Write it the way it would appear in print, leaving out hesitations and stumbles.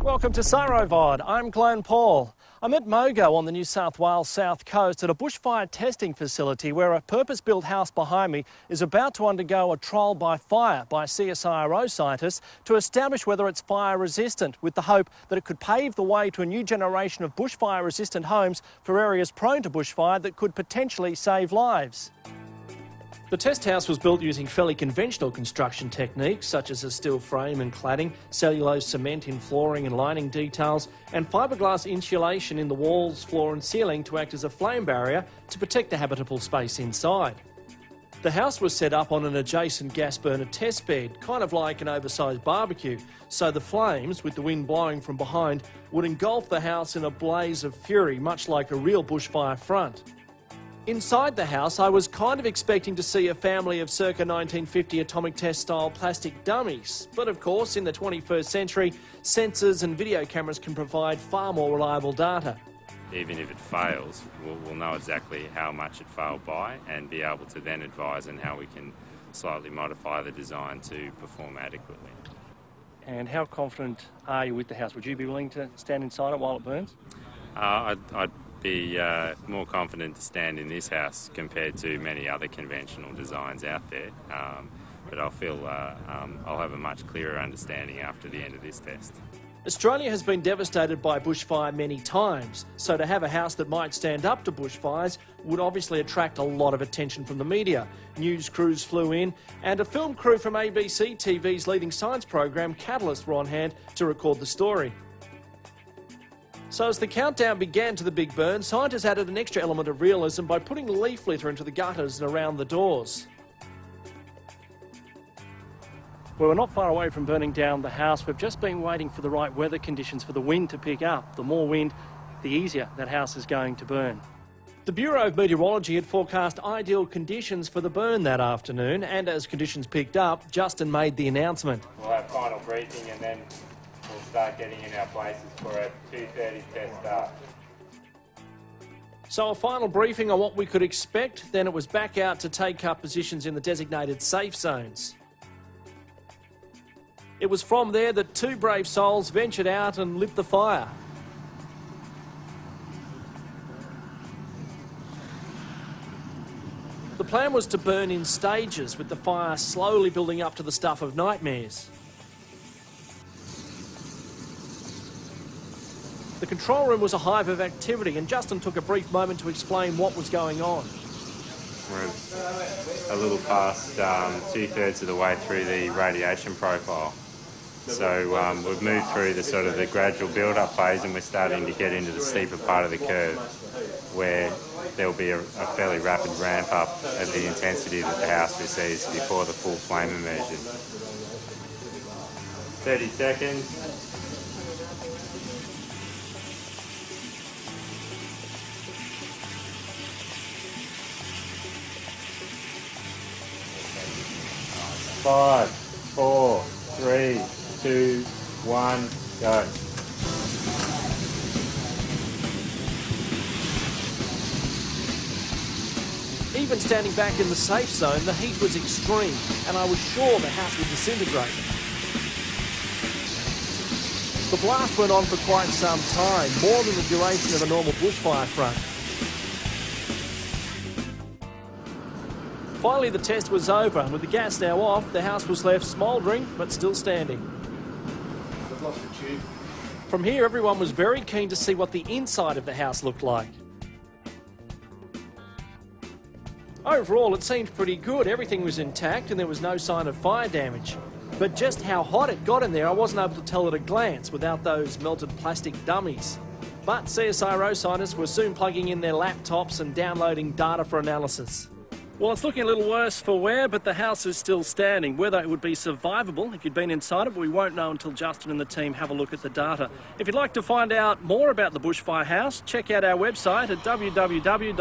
Welcome to Sarovod. I'm Glenn Paul. I'm at Mogo on the New South Wales south coast at a bushfire testing facility where a purpose-built house behind me is about to undergo a trial by fire by CSIRO scientists to establish whether it's fire resistant, with the hope that it could pave the way to a new generation of bushfire resistant homes for areas prone to bushfire that could potentially save lives. The test house was built using fairly conventional construction techniques such as a steel frame and cladding, cellulose cement in flooring and lining details, and fiberglass insulation in the walls, floor and ceiling to act as a flame barrier to protect the habitable space inside. The house was set up on an adjacent gas burner test bed, kind of like an oversized barbecue, so the flames, with the wind blowing from behind, would engulf the house in a blaze of fury, much like a real bushfire front. Inside the house, I was kind of expecting to see a family of circa 1950 atomic test style plastic dummies. But of course, in the 21st century, sensors and video cameras can provide far more reliable data. Even if it fails, we'll know exactly how much it failed by and be able to then advise on how we can slightly modify the design to perform adequately. And how confident are you with the house? Would you be willing to stand inside it while it burns? I'd be more confident to stand in this house compared to many other conventional designs out there, but I feel I'll have a much clearer understanding after the end of this test. Australia has been devastated by bushfire many times, so to have a house that might stand up to bushfires would obviously attract a lot of attention from the media. News crews flew in, and a film crew from ABC TV's leading science program Catalyst were on hand to record the story. So as the countdown began to the big burn, scientists added an extra element of realism by putting leaf litter into the gutters and around the doors. Well, we're not far away from burning down the house. We've just been waiting for the right weather conditions for the wind to pick up. The more wind, the easier that house is going to burn. The Bureau of Meteorology had forecast ideal conditions for the burn that afternoon, and as conditions picked up, Justin made the announcement. We'll have final briefing and then we'll start getting in our places for a 2:30 test start. So a final briefing on what we could expect, then it was back out to take up positions in the designated safe zones. It was from there that two brave souls ventured out and lit the fire. The plan was to burn in stages, with the fire slowly building up to the stuff of nightmares. The control room was a hive of activity, and Justin took a brief moment to explain what was going on. We're a little past 2/3 of the way through the radiation profile. So we've moved through the gradual build-up phase, and we're starting to get into the steeper part of the curve, where there'll be a fairly rapid ramp up of the intensity that the house receives before the full flame immersion. 30 seconds. Five, 4, 3, 2, 1, go. Even standing back in the safe zone, the heat was extreme, and I was sure the house would disintegrate. The blast went on for quite some time, more than the duration of a normal bushfire front. Finally, the test was over, and with the gas now off, the house was left smouldering but still standing. I've lost the tube. From here, everyone was very keen to see what the inside of the house looked like. Overall, it seemed pretty good. Everything was intact and there was no sign of fire damage. But just how hot it got in there, I wasn't able to tell at a glance without those melted plastic dummies. But CSIRO scientists were soon plugging in their laptops and downloading data for analysis. Well, it's looking a little worse for wear, but the house is still standing. Whether it would be survivable if you'd been inside it, we won't know until Justin and the team have a look at the data. If you'd like to find out more about the bushfire house, check out our website at www.csiro.au.